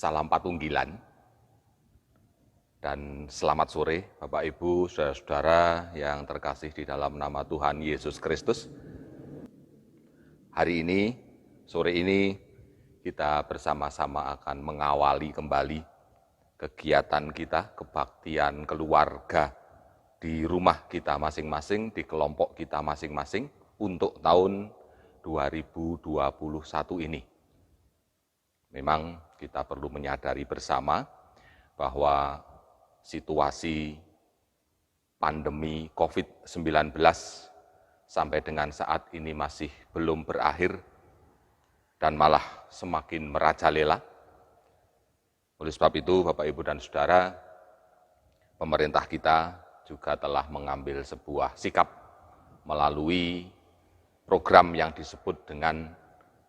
salam patunggilan dan selamat sore Bapak Ibu, saudara-saudara yang terkasih di dalam nama Tuhan Yesus Kristus. Hari ini, sore ini kita bersama-sama akan mengawali kembali kegiatan kita, kebaktian keluarga di rumah kita masing-masing, di kelompok kita masing-masing untuk tahun 2021 ini. Memang kita perlu menyadari bersama bahwa situasi pandemi COVID-19 sampai dengan saat ini masih belum berakhir dan malah semakin merajalela. Oleh sebab itu, Bapak, Ibu, dan Saudara, pemerintah kita juga telah mengambil sebuah sikap melalui program yang disebut dengan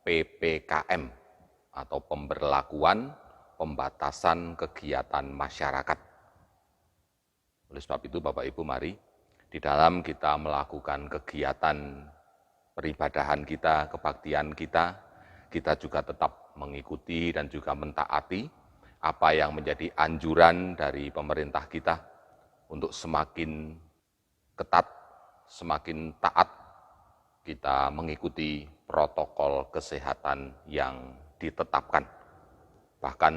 PPKM atau pemberlakuan pembatasan kegiatan masyarakat. Oleh sebab itu, Bapak Ibu, mari di dalam kita melakukan kegiatan peribadahan kita, kebaktian kita, kita juga tetap mengikuti dan juga mentaati apa yang menjadi anjuran dari pemerintah kita untuk semakin ketat, semakin taat kita mengikuti protokol kesehatan yang ditetapkan. Bahkan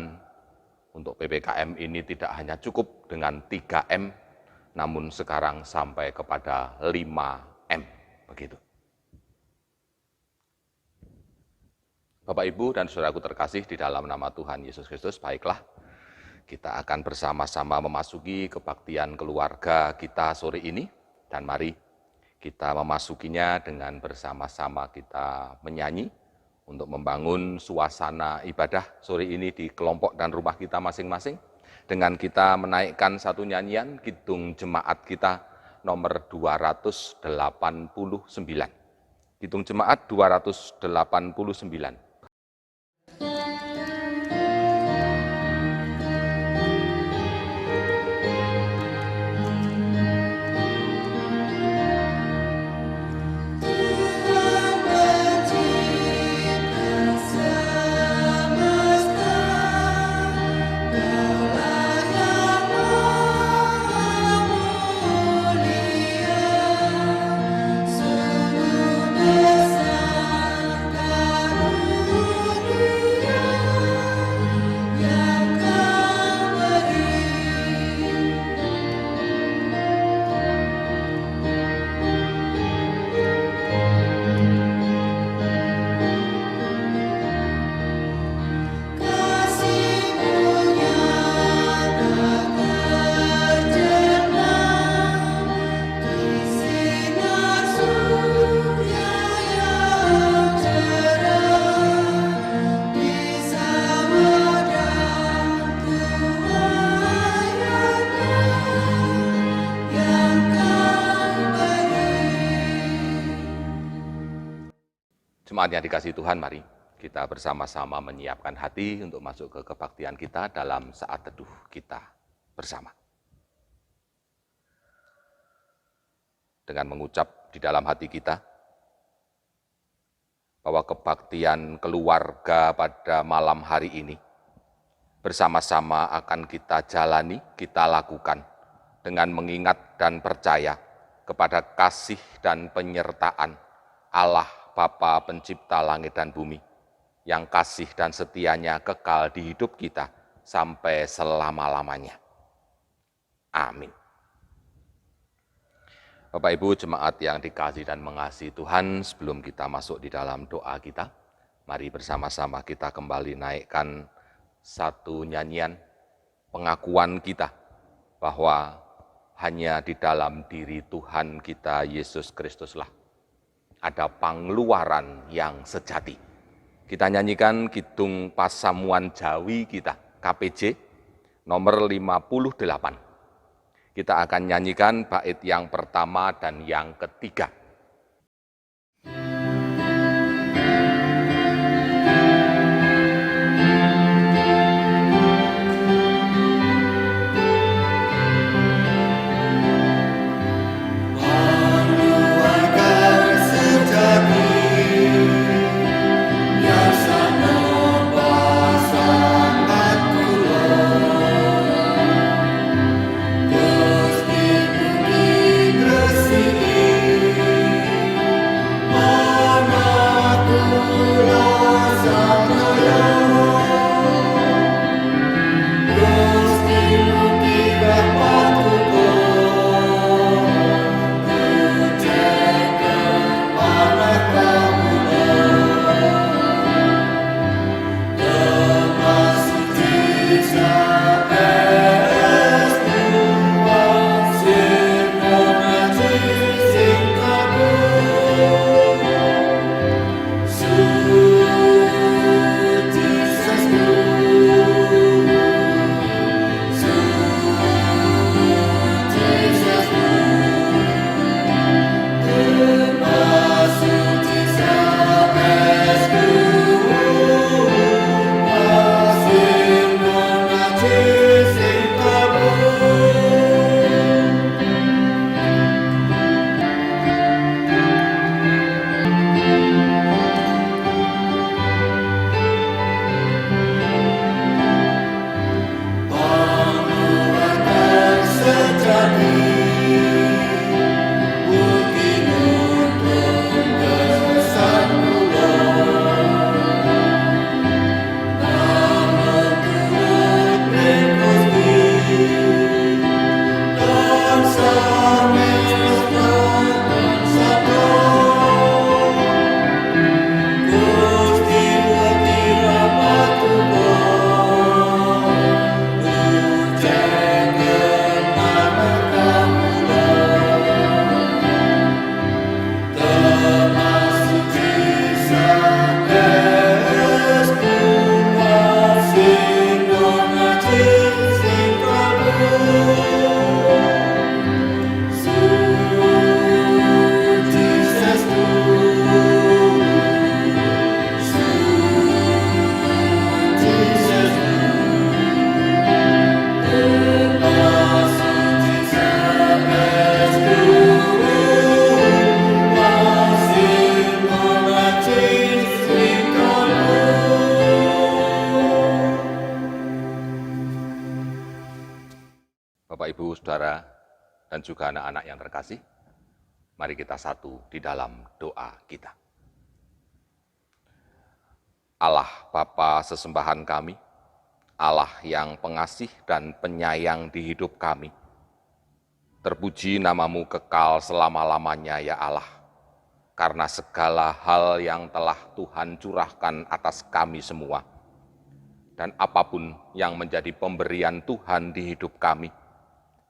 untuk PPKM ini tidak hanya cukup dengan 3M, namun sekarang sampai kepada 5M, begitu. Bapak, Ibu, dan saudaraku terkasih di dalam nama Tuhan Yesus Kristus, baiklah, kita akan bersama-sama memasuki kebaktian keluarga kita sore ini, dan mari kita memasukinya dengan bersama-sama kita menyanyi untuk membangun suasana ibadah sore ini di kelompok dan rumah kita masing-masing, dengan kita menaikkan satu nyanyian Kidung Jemaat kita nomor 289. Kidung Jemaat 289. Jemaat yang dikasihi Tuhan, mari kita bersama-sama menyiapkan hati untuk masuk ke kebaktian kita dalam saat teduh kita bersama. Dengan mengucap di dalam hati kita bahwa kebaktian keluarga pada malam hari ini bersama-sama akan kita jalani, kita lakukan dengan mengingat dan percaya kepada kasih dan penyertaan Allah Bapa Pencipta langit dan bumi, yang kasih dan setianya kekal di hidup kita sampai selama-lamanya. Amin. Bapak, Ibu, jemaat yang dikasihi dan mengasihi Tuhan, sebelum kita masuk di dalam doa kita, mari bersama-sama kita kembali naikkan satu nyanyian pengakuan kita bahwa hanya di dalam diri Tuhan kita Yesus Kristuslah ada pengeluaran yang sejati. Kita nyanyikan Kidung Pasamuan Jawi kita, KPJ, nomor 58. Kita akan nyanyikan bait yang pertama dan yang ketiga. Yang sangat pasang dan juga anak-anak yang terkasih, mari kita satu di dalam doa kita. Allah Bapa sesembahan kami, Allah yang pengasih dan penyayang di hidup kami, terpuji namamu kekal selama-lamanya ya Allah, karena segala hal yang telah Tuhan curahkan atas kami semua, dan apapun yang menjadi pemberian Tuhan di hidup kami,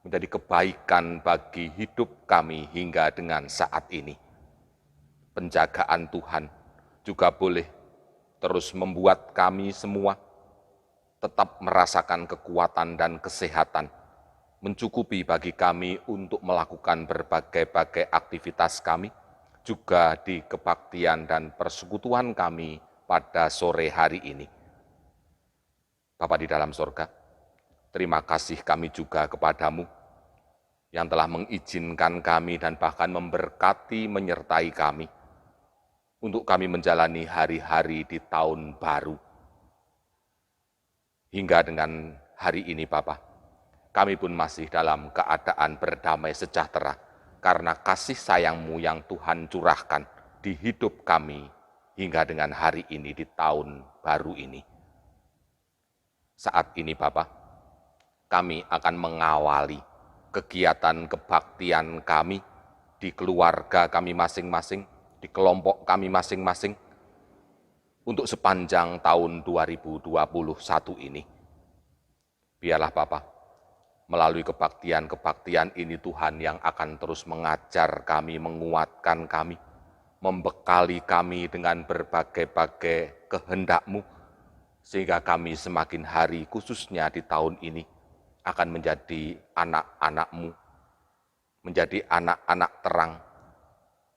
menjadi kebaikan bagi hidup kami hingga dengan saat ini. Penjagaan Tuhan juga boleh terus membuat kami semua tetap merasakan kekuatan dan kesehatan, mencukupi bagi kami untuk melakukan berbagai-bagai aktivitas kami, juga di kebaktian dan persekutuan kami pada sore hari ini. Bapa di dalam sorga, terima kasih kami juga kepadamu yang telah mengizinkan kami dan bahkan memberkati menyertai kami untuk kami menjalani hari-hari di tahun baru. Hingga dengan hari ini Bapa, kami pun masih dalam keadaan berdamai sejahtera karena kasih sayang-Mu yang Tuhan curahkan di hidup kami hingga dengan hari ini di tahun baru ini. Saat ini Bapa, kami akan mengawali kegiatan kebaktian kami di keluarga kami masing-masing, di kelompok kami masing-masing, untuk sepanjang tahun 2021 ini. Biarlah Bapa, melalui kebaktian-kebaktian ini Tuhan yang akan terus mengajar kami, menguatkan kami, membekali kami dengan berbagai-bagai kehendak-Mu, sehingga kami semakin hari, khususnya di tahun ini, akan menjadi anak-anak-Mu, menjadi anak-anak terang,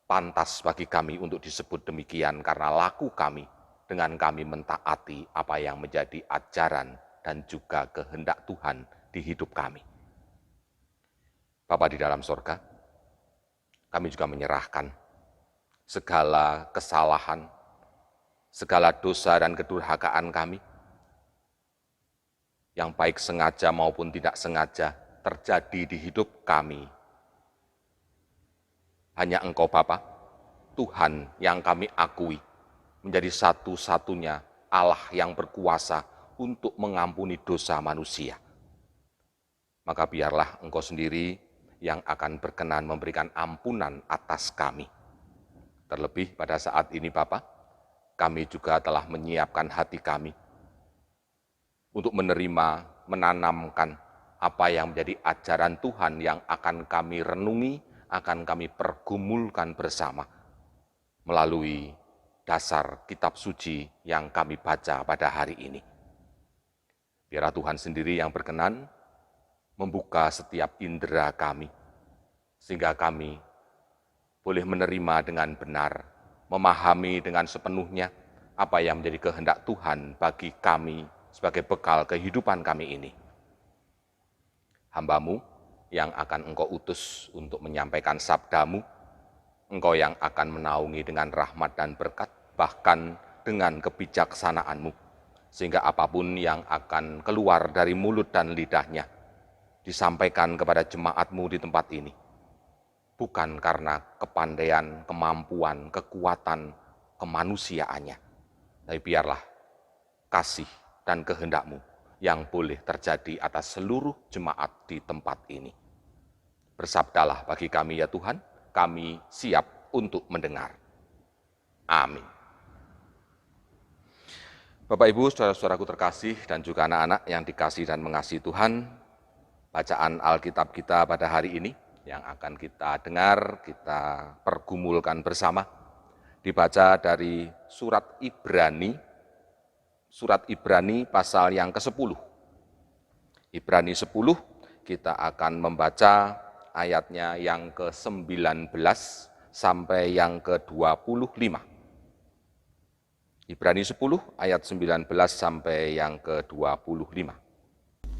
pantas bagi kami untuk disebut demikian karena laku kami dengan kami mentaati apa yang menjadi ajaran dan juga kehendak Tuhan di hidup kami. Bapa di dalam sorga, kami juga menyerahkan segala kesalahan, segala dosa dan kedurhakaan kami, yang baik sengaja maupun tidak sengaja terjadi di hidup kami. Hanya Engkau Bapa, Tuhan yang kami akui menjadi satu-satunya Allah yang berkuasa untuk mengampuni dosa manusia. Maka biarlah Engkau sendiri yang akan berkenan memberikan ampunan atas kami. Terlebih pada saat ini Bapa, kami juga telah menyiapkan hati kami untuk menerima, menanamkan apa yang menjadi ajaran Tuhan yang akan kami renungi, akan kami pergumulkan bersama melalui dasar kitab suci yang kami baca pada hari ini. Biarlah Tuhan sendiri yang berkenan membuka setiap indera kami, sehingga kami boleh menerima dengan benar, memahami dengan sepenuhnya apa yang menjadi kehendak Tuhan bagi kami sebagai bekal kehidupan kami ini. Hamba-Mu yang akan Engkau utus untuk menyampaikan sabda-Mu, Engkau yang akan menaungi dengan rahmat dan berkat, bahkan dengan kebijaksanaan-Mu, sehingga apapun yang akan keluar dari mulut dan lidahnya, disampaikan kepada jemaat-Mu di tempat ini, bukan karena kepandaian, kemampuan, kekuatan, kemanusiaannya, tapi biarlah kasih dan kehendak-Mu yang boleh terjadi atas seluruh jemaat di tempat ini. Bersabdalah bagi kami ya Tuhan, kami siap untuk mendengar. Amin. Bapak Ibu, saudara-saudaraku terkasih dan juga anak-anak yang dikasihi dan mengasihi Tuhan, bacaan Alkitab kita pada hari ini yang akan kita dengar, kita pergumulkan bersama, dibaca dari surat Ibrani pasal yang ke-10. Ibrani 10, kita akan membaca ayatnya yang ke-19 sampai yang ke-25. Ibrani 10 ayat 19 sampai yang ke-25.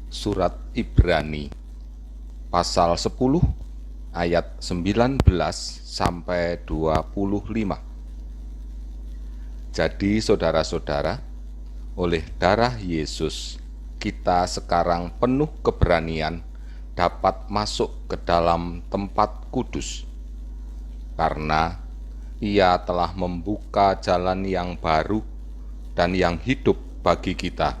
Surat Ibrani pasal 10 ayat 19 sampai 25. Jadi saudara-saudara, oleh darah Yesus kita sekarang penuh keberanian dapat masuk ke dalam tempat kudus, karena Ia telah membuka jalan yang baru dan yang hidup bagi kita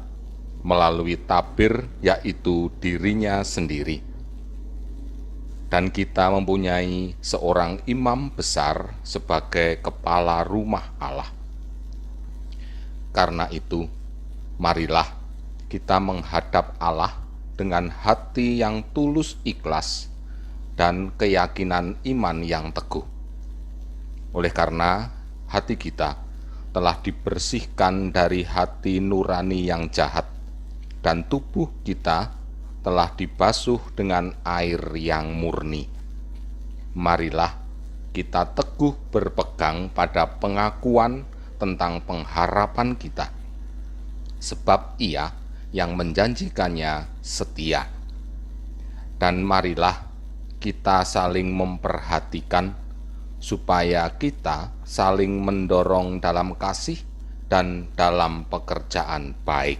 melalui tabir, yaitu dirinya sendiri. Dan kita mempunyai seorang imam besar sebagai kepala rumah Allah. Karena itu, marilah kita menghadap Allah dengan hati yang tulus ikhlas dan keyakinan iman yang teguh. Oleh karena hati kita telah dibersihkan dari hati nurani yang jahat, dan tubuh kita telah dibasuh dengan air yang murni. Marilah kita teguh berpegang pada pengakuan tentang pengharapan kita, sebab Ia yang menjanjikannya setia. Dan marilah kita saling memperhatikan, supaya kita saling mendorong dalam kasih dan dalam pekerjaan baik.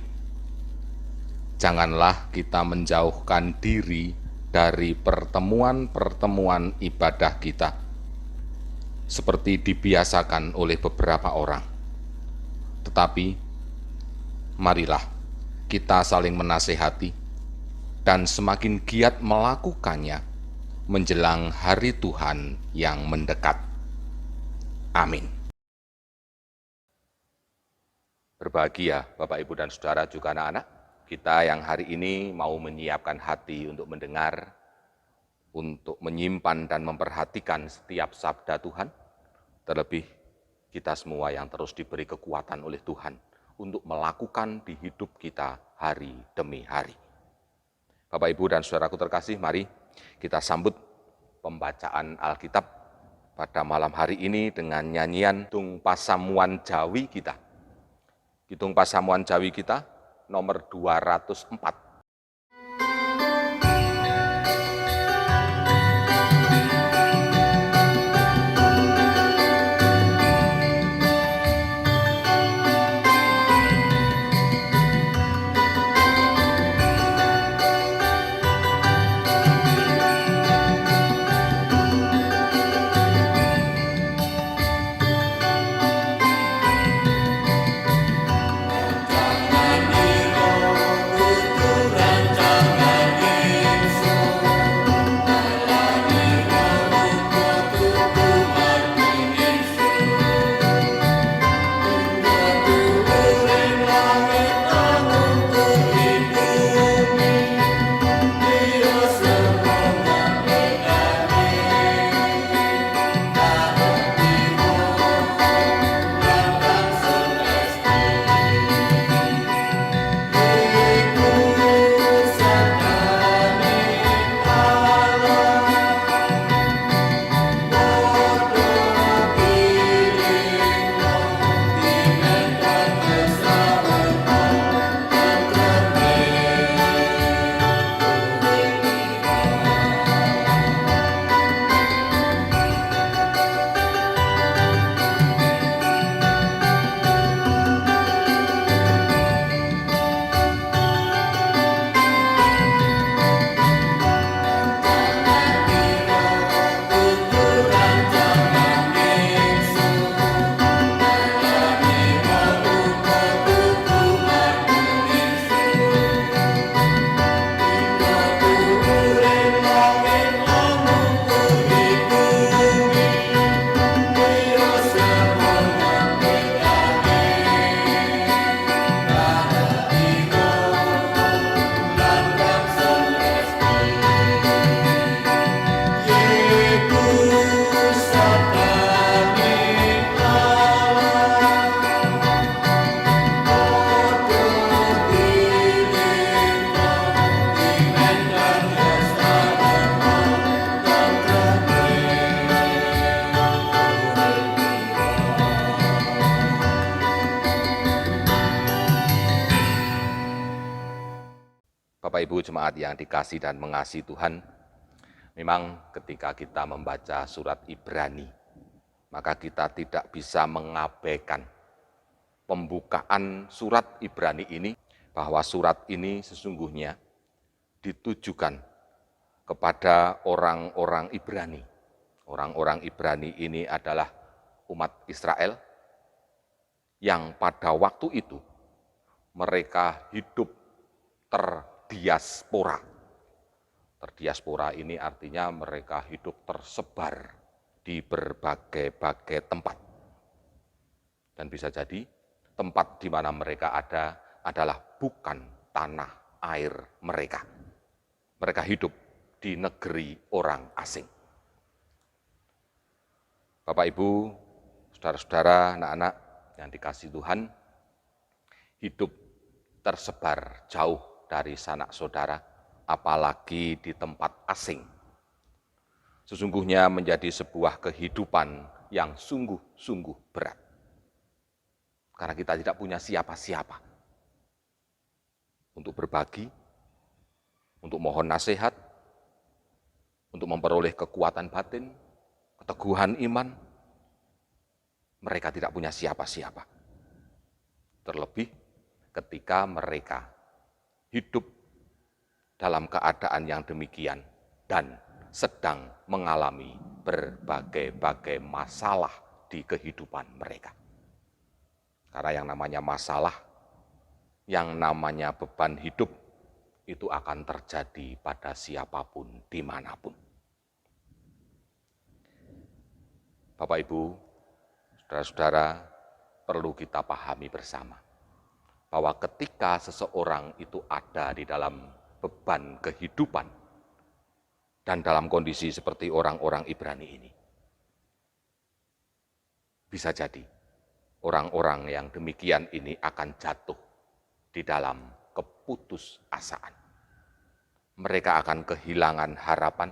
Janganlah kita menjauhkan diri dari pertemuan-pertemuan ibadah kita, seperti dibiasakan oleh beberapa orang. Tetapi, marilah kita saling menasehati dan semakin giat melakukannya menjelang hari Tuhan yang mendekat. Amin. Berbahagia Bapak, Ibu, dan Saudara, juga anak-anak, kita yang hari ini mau menyiapkan hati untuk mendengar, untuk menyimpan dan memperhatikan setiap sabda Tuhan, terlebih kita semua yang terus diberi kekuatan oleh Tuhan untuk melakukan di hidup kita hari demi hari. Bapak, Ibu, dan Saudaraku terkasih, mari kita sambut pembacaan Alkitab pada malam hari ini dengan nyanyian Kidung Pasamuan Jawi kita. Kidung Pasamuan Jawi kita nomor 204. Bapak, Ibu, jemaat yang dikasih dan mengasihi Tuhan, memang ketika kita membaca surat Ibrani, maka kita tidak bisa mengabaikan pembukaan surat Ibrani ini, bahwa surat ini sesungguhnya ditujukan kepada orang-orang Ibrani. Orang-orang Ibrani ini adalah umat Israel yang pada waktu itu mereka hidup terdiaspora. Terdiaspora ini artinya mereka hidup tersebar di berbagai-bagai tempat. Dan bisa jadi tempat di mana mereka ada adalah bukan tanah air mereka. Mereka hidup di negeri orang asing. Bapak, Ibu, saudara-saudara, anak-anak yang dikasihi Tuhan, hidup tersebar jauh dari sanak saudara, apalagi di tempat asing. Sesungguhnya menjadi sebuah kehidupan yang sungguh-sungguh berat. Karena kita tidak punya siapa-siapa untuk berbagi, untuk mohon nasihat, untuk memperoleh kekuatan batin, keteguhan iman. Mereka tidak punya siapa-siapa. Terlebih ketika mereka hidup dalam keadaan yang demikian dan sedang mengalami berbagai-bagai masalah di kehidupan mereka. Karena yang namanya masalah, yang namanya beban hidup, itu akan terjadi pada siapapun, dimanapun. Bapak, Ibu, saudara-saudara, perlu kita pahami bersama bahwa ketika seseorang itu ada di dalam beban kehidupan dan dalam kondisi seperti orang-orang Ibrani ini, bisa jadi orang-orang yang demikian ini akan jatuh di dalam keputusasaan. Mereka akan kehilangan harapan,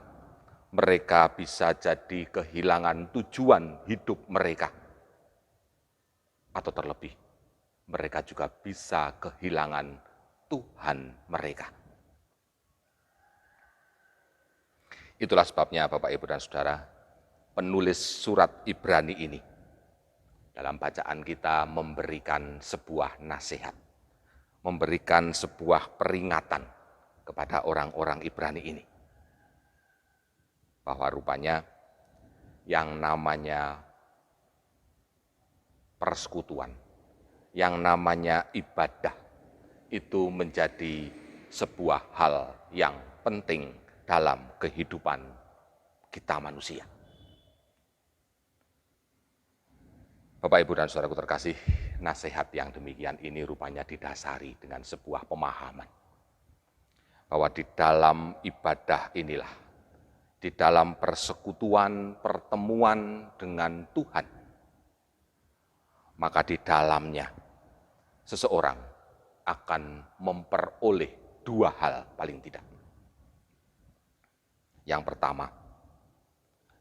mereka bisa jadi kehilangan tujuan hidup mereka. Atau terlebih, mereka juga bisa kehilangan Tuhan mereka. Itulah sebabnya Bapak, Ibu, dan Saudara, penulis surat Ibrani ini dalam bacaan kita memberikan sebuah nasihat, memberikan sebuah peringatan kepada orang-orang Ibrani ini. Bahwa rupanya yang namanya persekutuan, yang namanya ibadah, itu menjadi sebuah hal yang penting dalam kehidupan kita manusia. Bapak, Ibu, dan saudaraku terkasih, nasihat yang demikian ini rupanya didasari dengan sebuah pemahaman bahwa di dalam ibadah inilah, di dalam persekutuan, pertemuan dengan Tuhan, maka di dalamnya seseorang akan memperoleh dua hal paling tidak. Yang pertama,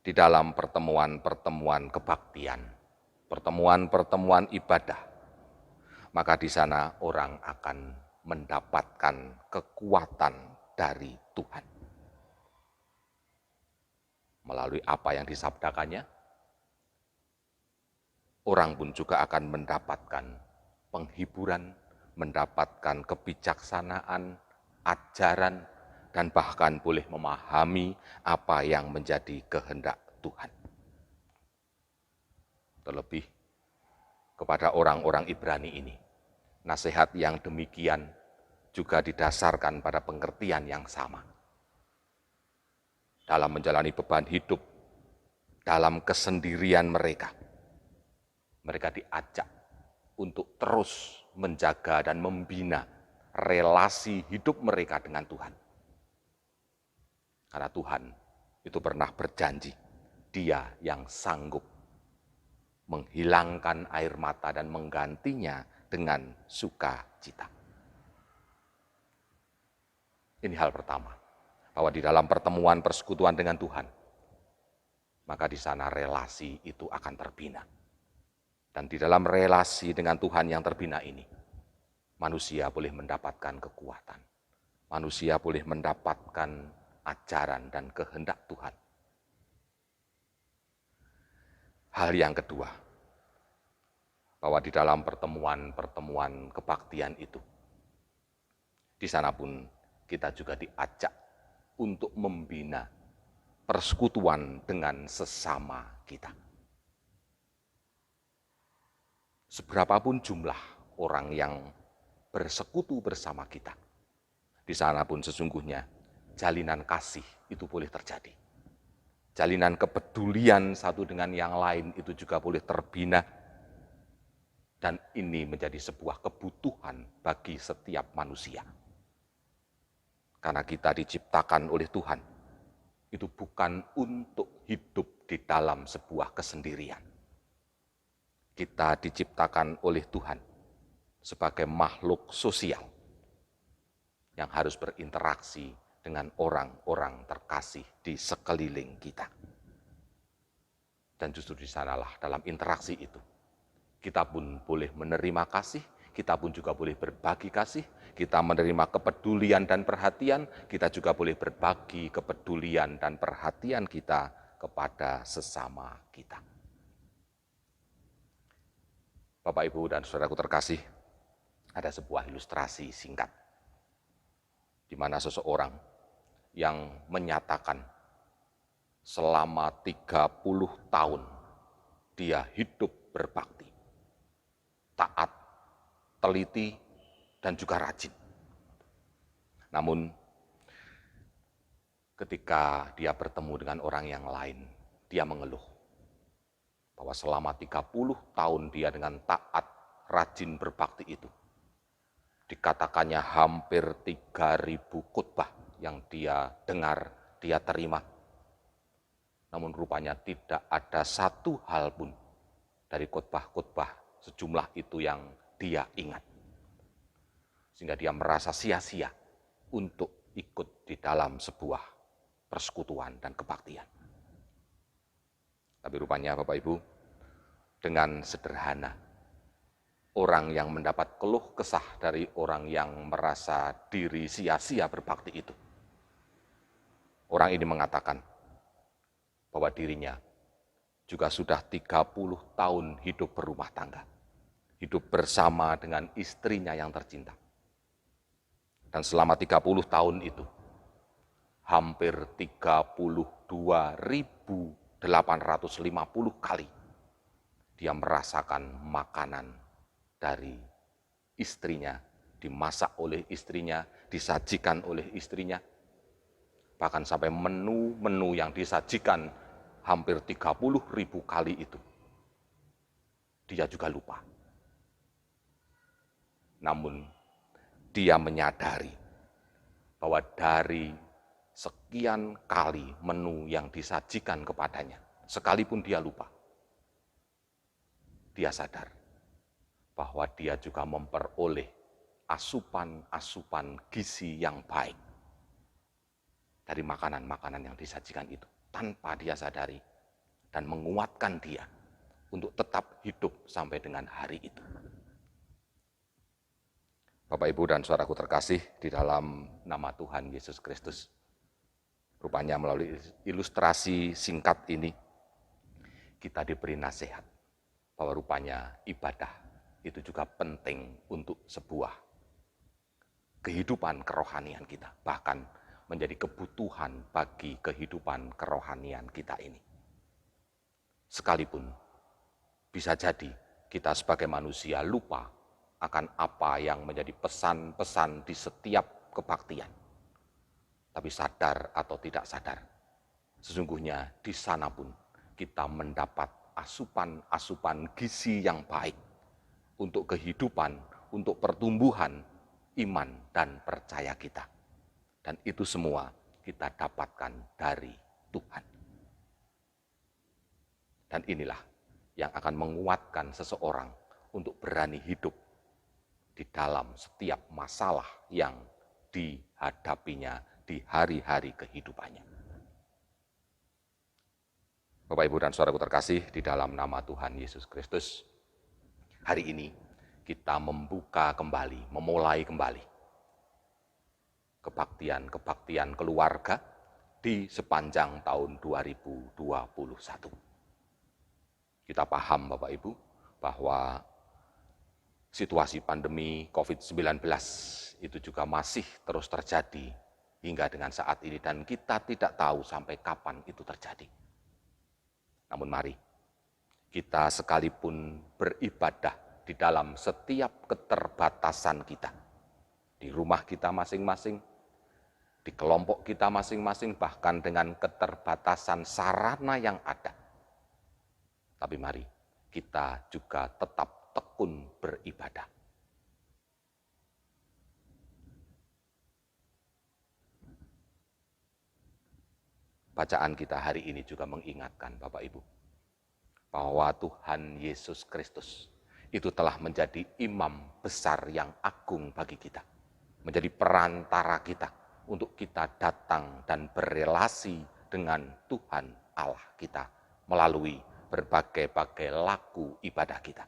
di dalam pertemuan-pertemuan kebaktian, pertemuan-pertemuan ibadah, maka di sana orang akan mendapatkan kekuatan dari Tuhan. Melalui apa yang disabdakannya, orang pun juga akan mendapatkan penghiburan, mendapatkan kebijaksanaan, ajaran, dan bahkan boleh memahami apa yang menjadi kehendak Tuhan. Terlebih kepada orang-orang Ibrani ini, nasihat yang demikian juga didasarkan pada pengertian yang sama. Dalam menjalani beban hidup, dalam kesendirian mereka, mereka diajak untuk terus menjaga dan membina relasi hidup mereka dengan Tuhan. Karena Tuhan itu pernah berjanji, Dia yang sanggup menghilangkan air mata dan menggantinya dengan sukacita. Ini hal pertama, bahwa di dalam pertemuan persekutuan dengan Tuhan, maka di sana relasi itu akan terbina. Dan di dalam relasi dengan Tuhan yang terbina ini, manusia boleh mendapatkan kekuatan. Manusia boleh mendapatkan ajaran dan kehendak Tuhan. Hal yang kedua, bahwa di dalam pertemuan-pertemuan kebaktian itu, di sana pun kita juga diajak untuk membina persekutuan dengan sesama kita. Seberapapun jumlah orang yang bersekutu bersama kita, di sana pun sesungguhnya jalinan kasih itu boleh terjadi. Jalinan kepedulian satu dengan yang lain itu juga boleh terbina. Dan ini menjadi sebuah kebutuhan bagi setiap manusia. Karena kita diciptakan oleh Tuhan, itu bukan untuk hidup di dalam sebuah kesendirian. Kita diciptakan oleh Tuhan sebagai makhluk sosial yang harus berinteraksi dengan orang-orang terkasih di sekeliling kita. Dan justru di sanalah dalam interaksi itu, kita pun boleh menerima kasih, kita pun juga boleh berbagi kasih, kita menerima kepedulian dan perhatian, kita juga boleh berbagi kepedulian dan perhatian kita kepada sesama kita. Bapak, Ibu, dan saudaraku terkasih, ada sebuah ilustrasi singkat, di mana seseorang yang menyatakan selama 30 tahun dia hidup berbakti, taat, teliti, dan juga rajin. Namun, ketika dia bertemu dengan orang yang lain, dia mengeluh bahwa selama 30 tahun dia dengan taat, rajin berbakti itu, dikatakannya hampir 3.000 khotbah yang dia dengar, dia terima. Namun rupanya tidak ada satu hal pun dari khotbah-khotbah sejumlah itu yang dia ingat. Sehingga dia merasa sia-sia untuk ikut di dalam sebuah persekutuan dan kebaktian. Tapi rupanya Bapak Ibu, dengan sederhana, orang yang mendapat keluh kesah dari orang yang merasa diri sia-sia berbakti itu, orang ini mengatakan bahwa dirinya juga sudah 30 tahun hidup berumah tangga, hidup bersama dengan istrinya yang tercinta. Dan selama 30 tahun itu, hampir 32.850 kali dia merasakan makanan dari istrinya, dimasak oleh istrinya, disajikan oleh istrinya. Bahkan sampai menu-menu yang disajikan hampir 30.000 kali itu, dia juga lupa. Namun, dia menyadari bahwa dari sekian kali menu yang disajikan kepadanya, sekalipun dia lupa, dia sadar bahwa dia juga memperoleh asupan-asupan gizi yang baik dari makanan-makanan yang disajikan itu, tanpa dia sadari, dan menguatkan dia untuk tetap hidup sampai dengan hari itu. Bapak, Ibu, dan saudaraku terkasih di dalam nama Tuhan Yesus Kristus, rupanya melalui ilustrasi singkat ini, kita diberi nasihat bahwa rupanya ibadah itu juga penting untuk sebuah kehidupan kerohanian kita, bahkan menjadi kebutuhan bagi kehidupan kerohanian kita ini. Sekalipun bisa jadi kita sebagai manusia lupa akan apa yang menjadi pesan-pesan di setiap kebaktian. Tapi sadar atau tidak sadar, sesungguhnya di sana pun kita mendapat asupan-asupan gizi yang baik untuk kehidupan, untuk pertumbuhan iman dan percaya kita. Dan itu semua kita dapatkan dari Tuhan. Dan inilah yang akan menguatkan seseorang untuk berani hidup di dalam setiap masalah yang dihadapinya di hari-hari kehidupannya. Bapak, Ibu, dan saudaraku terkasih di dalam nama Tuhan Yesus Kristus, hari ini kita membuka kembali, memulai kembali kebaktian-kebaktian keluarga di sepanjang tahun 2021. Kita paham Bapak Ibu bahwa situasi pandemi COVID-19 itu juga masih terus terjadi hingga dengan saat ini dan kita tidak tahu sampai kapan itu terjadi. Namun mari kita sekalipun beribadah di dalam setiap keterbatasan kita, di rumah kita masing-masing, di kelompok kita masing-masing, bahkan dengan keterbatasan sarana yang ada. Tapi mari kita juga tetap tekun beribadah. Bacaan kita hari ini juga mengingatkan Bapak Ibu, bahwa Tuhan Yesus Kristus itu telah menjadi imam besar yang agung bagi kita. Menjadi perantara kita untuk kita datang dan berelasi dengan Tuhan Allah kita melalui berbagai-bagai laku ibadah kita.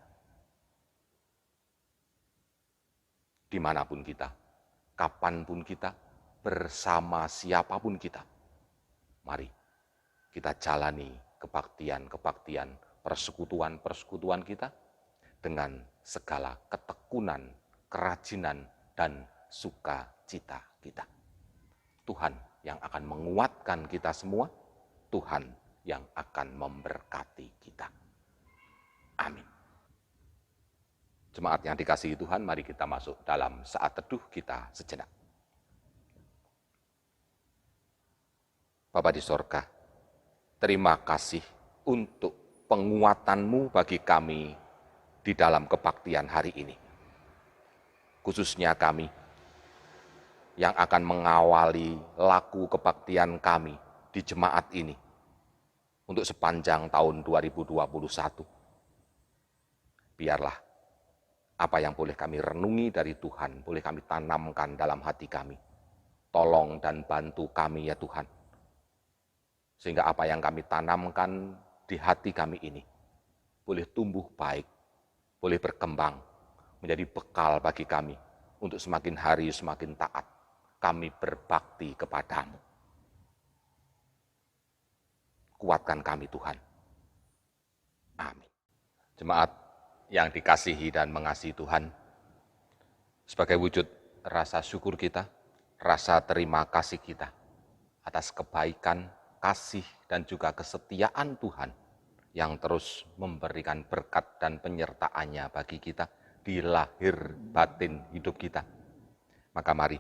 Dimanapun kita, kapanpun kita, bersama siapapun kita, mari kita jalani kebaktian-kebaktian, persekutuan-persekutuan kita dengan segala ketekunan, kerajinan, dan sukacita kita. Tuhan yang akan menguatkan kita semua, Tuhan yang akan memberkati kita. Amin. Jemaat yang dikasihi Tuhan, mari kita masuk dalam saat teduh kita sejenak. Bapa di sorga, terima kasih untuk penguatan-Mu bagi kami di dalam kebaktian hari ini. Khususnya kami yang akan mengawali laku kebaktian kami di jemaat ini untuk sepanjang tahun 2021. Biarlah apa yang boleh kami renungi dari Tuhan, boleh kami tanamkan dalam hati kami. Tolong dan bantu kami ya Tuhan, sehingga apa yang kami tanamkan di hati kami ini boleh tumbuh baik, boleh berkembang, menjadi bekal bagi kami untuk semakin hari semakin taat kami berbakti kepadamu. Kuatkan kami Tuhan. Amin. Jemaat yang dikasihi dan mengasihi Tuhan, sebagai wujud rasa syukur kita, rasa terima kasih kita atas kebaikan, kasih, dan juga kesetiaan Tuhan yang terus memberikan berkat dan penyertaannya bagi kita di lahir batin hidup kita. Maka mari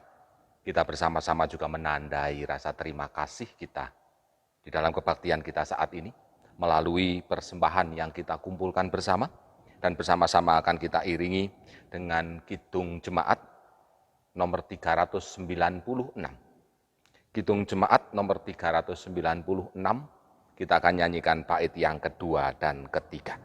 kita bersama-sama juga menandai rasa terima kasih kita di dalam kebaktian kita saat ini melalui persembahan yang kita kumpulkan bersama, dan bersama-sama akan kita iringi dengan kidung jemaat nomor 396. Kidung jemaat nomor 396, kita akan nyanyikan bait yang kedua dan ketiga.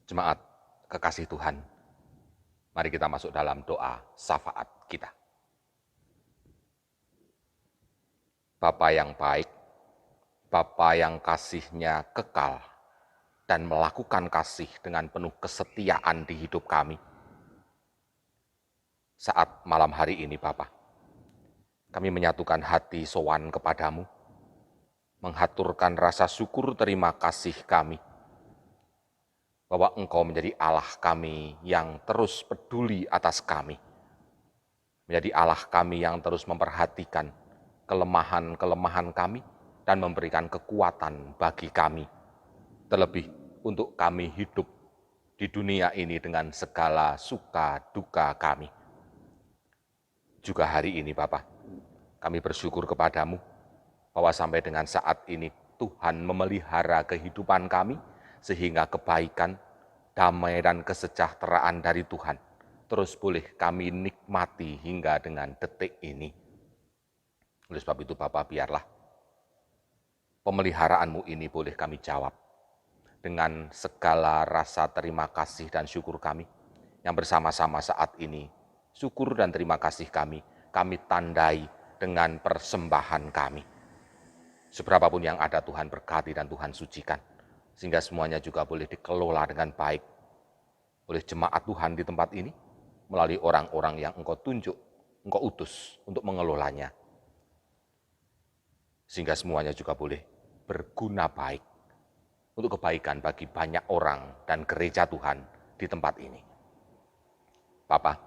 Jemaat kekasih Tuhan, mari kita masuk dalam doa syafaat kita. Bapa yang baik, Bapa yang kasih-Nya kekal dan melakukan kasih dengan penuh kesetiaan di hidup kami. Saat malam hari ini Bapa, kami menyatukan hati sowan kepadamu, menghaturkan rasa syukur terima kasih kami, bahwa Engkau menjadi Allah kami yang terus peduli atas kami, menjadi Allah kami yang terus memperhatikan kelemahan-kelemahan kami dan memberikan kekuatan bagi kami, terlebih untuk kami hidup di dunia ini dengan segala suka duka kami. Juga hari ini Bapa, kami bersyukur kepadamu bahwa sampai dengan saat ini Tuhan memelihara kehidupan kami, sehingga kebaikan, damai, dan kesejahteraan dari Tuhan terus boleh kami nikmati hingga dengan detik ini. Oleh sebab itu Bapa, biarlah pemeliharaanmu ini boleh kami jawab dengan segala rasa terima kasih dan syukur kami, yang bersama-sama saat ini syukur dan terima kasih kami tandai dengan persembahan kami. Seberapapun yang ada Tuhan berkati dan Tuhan sucikan, sehingga semuanya juga boleh dikelola dengan baik oleh jemaat Tuhan di tempat ini, melalui orang-orang yang Engkau tunjuk, Engkau utus untuk mengelolanya. Sehingga semuanya juga boleh berguna baik untuk kebaikan bagi banyak orang dan gereja Tuhan di tempat ini. Bapa,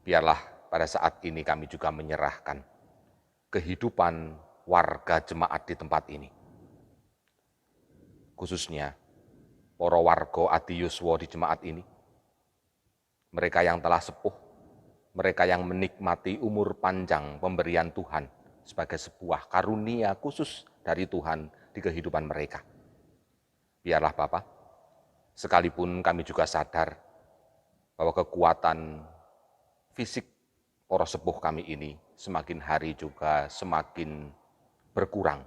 biarlah pada saat ini kami juga menyerahkan kehidupan warga jemaat di tempat ini, khususnya para warga Adi Yuswa di jemaat ini, mereka yang telah sepuh, mereka yang menikmati umur panjang pemberian Tuhan sebagai sebuah karunia khusus dari Tuhan di kehidupan mereka. Biarlah Bapa, sekalipun kami juga sadar bahwa kekuatan fisik para sepuh kami ini semakin hari juga semakin berkurang.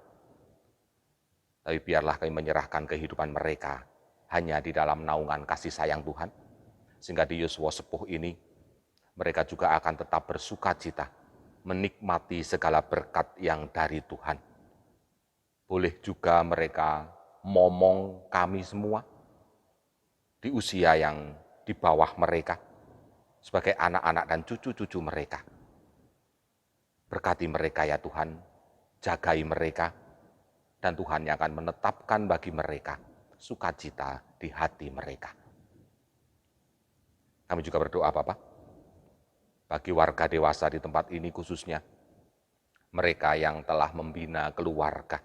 Tapi biarlah kami menyerahkan kehidupan mereka hanya di dalam naungan kasih sayang Tuhan, sehingga di Yuswa sepuh ini mereka juga akan tetap bersukacita, menikmati segala berkat yang dari Tuhan. Boleh juga mereka momong kami semua di usia yang di bawah mereka, sebagai anak-anak dan cucu-cucu mereka. Berkati mereka ya Tuhan, jagai mereka, dan Tuhan yang akan menetapkan bagi mereka sukacita di hati mereka. Kami juga berdoa Bapak, bagi warga dewasa di tempat ini khususnya, mereka yang telah membina keluarga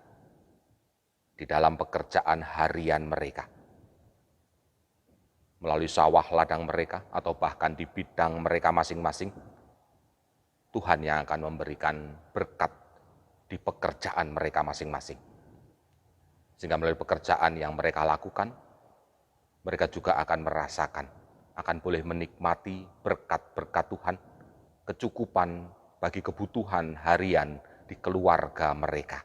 di dalam pekerjaan harian mereka, melalui sawah ladang mereka atau bahkan di bidang mereka masing-masing, Tuhan yang akan memberikan berkat di pekerjaan mereka masing-masing. Sehingga melalui pekerjaan yang mereka lakukan, mereka juga akan merasakan, akan boleh menikmati berkat-berkat Tuhan, kecukupan bagi kebutuhan harian di keluarga mereka.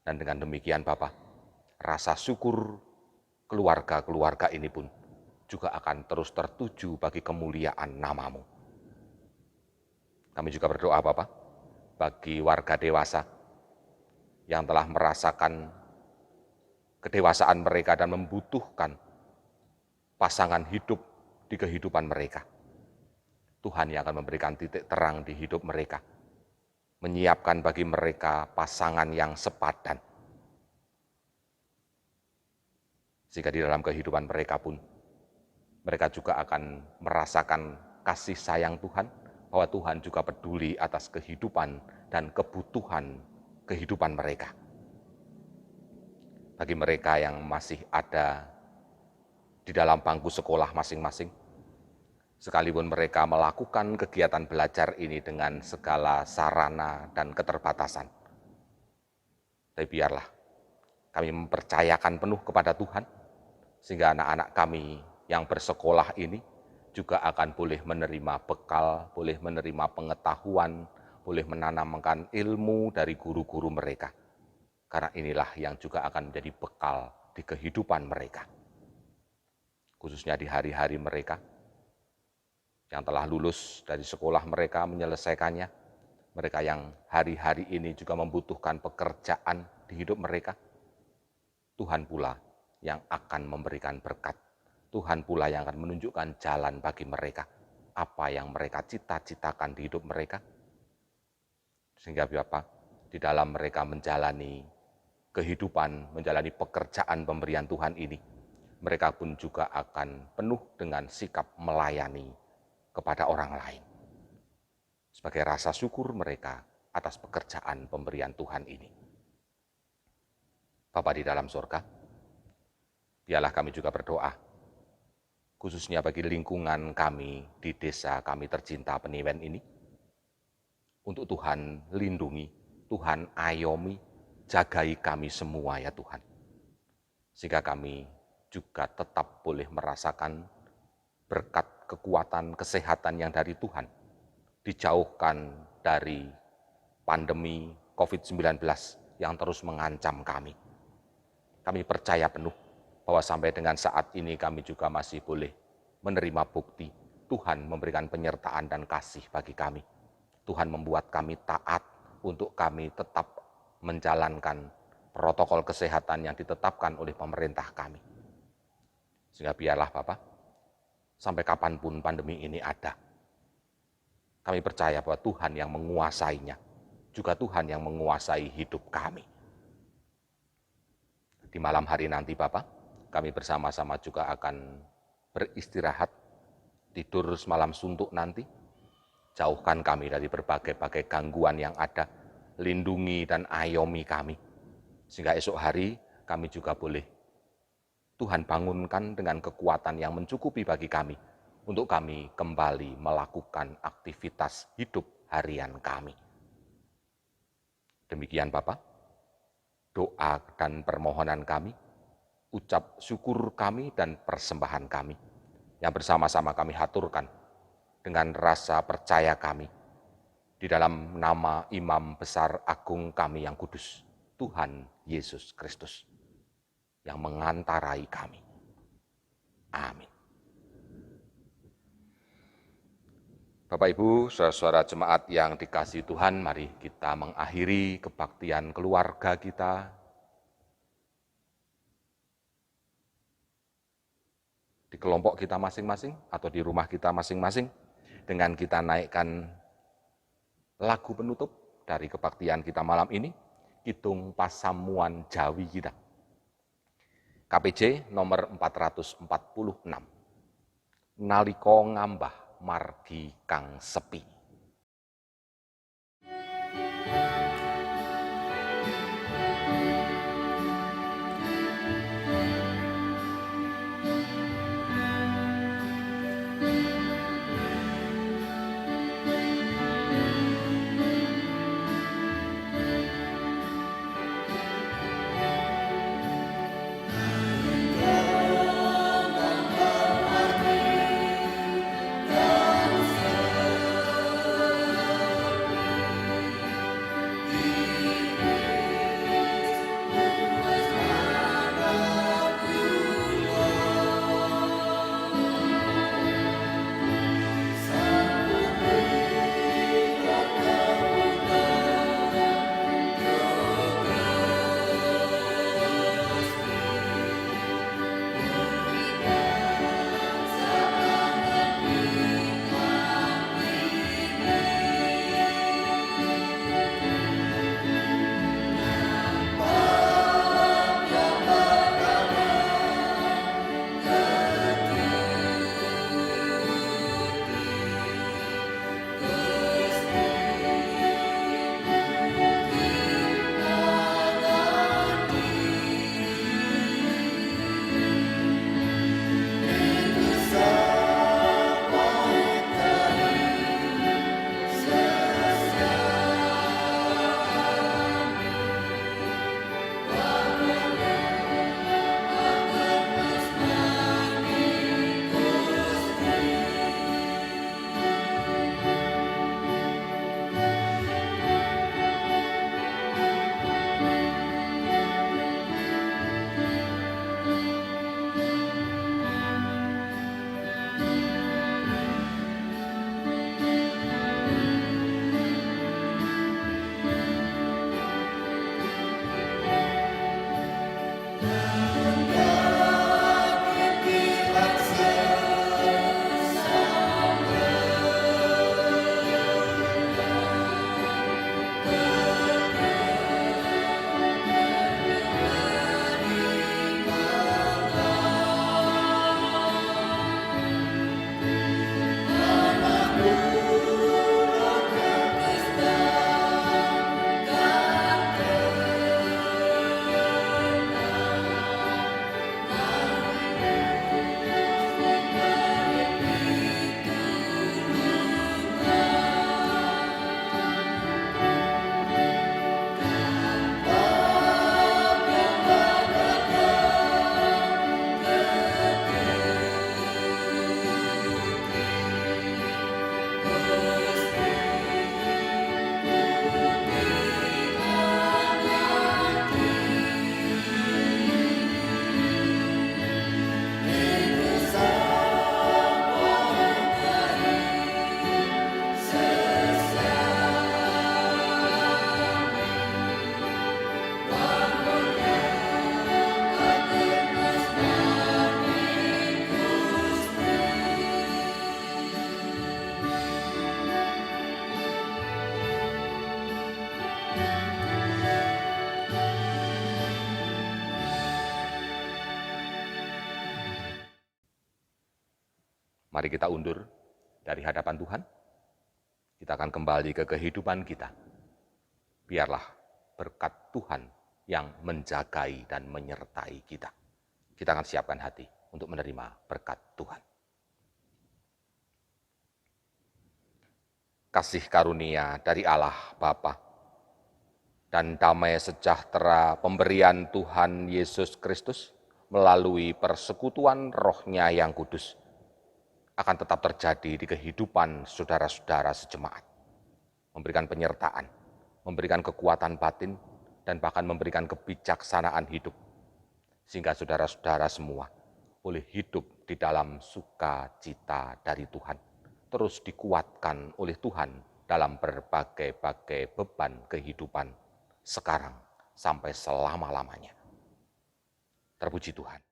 Dan dengan demikian Bapak, rasa syukur keluarga-keluarga ini pun juga akan terus tertuju bagi kemuliaan nama-Mu. Kami juga berdoa Bapak, bagi warga dewasa yang telah merasakan kedewasaan mereka dan membutuhkan pasangan hidup di kehidupan mereka. Tuhan yang akan memberikan titik terang di hidup mereka, menyiapkan bagi mereka pasangan yang sepadan. Sehingga di dalam kehidupan mereka pun, mereka juga akan merasakan kasih sayang Tuhan, bahwa Tuhan juga peduli atas kehidupan dan kebutuhan kehidupan mereka. Bagi mereka yang masih ada di dalam bangku sekolah masing-masing, sekalipun mereka melakukan kegiatan belajar ini dengan segala sarana dan keterbatasan, tapi biarlah kami mempercayakan penuh kepada Tuhan, sehingga anak-anak kami yang bersekolah ini juga akan boleh menerima bekal, boleh menerima pengetahuan, boleh menanamkan ilmu dari guru-guru mereka. Karena inilah yang juga akan menjadi bekal di kehidupan mereka. khususnya di hari-hari mereka yang telah lulus dari sekolah mereka menyelesaikannya, mereka yang hari-hari ini juga membutuhkan pekerjaan di hidup mereka. Tuhan pula yang akan memberikan berkat. Tuhan pula yang akan menunjukkan jalan bagi mereka. Apa yang mereka cita-citakan di hidup mereka. Sehingga Bapa, di dalam mereka menjalani kehidupan, menjalani pekerjaan pemberian Tuhan ini, mereka pun juga akan penuh dengan sikap melayani kepada orang lain. Sebagai rasa syukur mereka atas pekerjaan pemberian Tuhan ini. Bapa di dalam surga, biarlah kami juga berdoa, khususnya bagi lingkungan kami di desa kami tercinta Peniwen ini, untuk Tuhan lindungi, Tuhan ayomi, jagai kami semua ya Tuhan. Sehingga kami juga tetap boleh merasakan berkat kekuatan kesehatan yang dari Tuhan, dijauhkan dari pandemi COVID-19 yang terus mengancam kami. Kami percaya penuh bahwa sampai dengan saat ini kami juga masih boleh menerima bukti Tuhan memberikan penyertaan dan kasih bagi kami. Tuhan membuat kami taat untuk kami tetap menjalankan protokol kesehatan yang ditetapkan oleh pemerintah kami. Sehingga biarlah Bapak, sampai kapanpun pandemi ini ada, kami percaya bahwa Tuhan yang menguasainya, juga Tuhan yang menguasai hidup kami. Di malam hari nanti Bapak, kami bersama-sama juga akan beristirahat, tidur semalam suntuk nanti. Jauhkan kami dari berbagai-bagai gangguan yang ada, lindungi dan ayomi kami. Sehingga esok hari kami juga boleh Tuhan bangunkan dengan kekuatan yang mencukupi bagi kami, untuk kami kembali melakukan aktivitas hidup harian kami. Demikian Bapak, doa dan permohonan kami, ucap syukur kami dan persembahan kami, yang bersama-sama kami haturkan dengan rasa percaya kami, di dalam nama Imam Besar Agung kami yang kudus, Tuhan Yesus Kristus, yang mengantarai kami. Amin. Bapak Ibu, saudara-saudara jemaat yang dikasihi Tuhan, mari kita mengakhiri kebaktian keluarga kita di kelompok kita masing-masing atau di rumah kita masing-masing dengan kita naikkan lagu penutup dari kebaktian kita malam ini, Kidung Pasamuan Jawi kita. KPJ nomor 446. Naliko ngambah margi kang sepi. Mari kita undur dari hadapan Tuhan. Kita akan kembali ke kehidupan kita. Biarlah berkat Tuhan yang menjagai dan menyertai kita. Kita akan siapkan hati untuk menerima berkat Tuhan. Kasih karunia dari Allah Bapa dan damai sejahtera pemberian Tuhan Yesus Kristus melalui persekutuan Roh-Nya yang kudus akan tetap terjadi di kehidupan saudara-saudara sejemaat. Memberikan penyertaan, memberikan kekuatan batin, dan bahkan memberikan kebijaksanaan hidup. Sehingga saudara-saudara semua boleh hidup di dalam sukacita dari Tuhan. Terus dikuatkan oleh Tuhan dalam berbagai-bagai beban kehidupan sekarang sampai selama-lamanya. Terpuji Tuhan.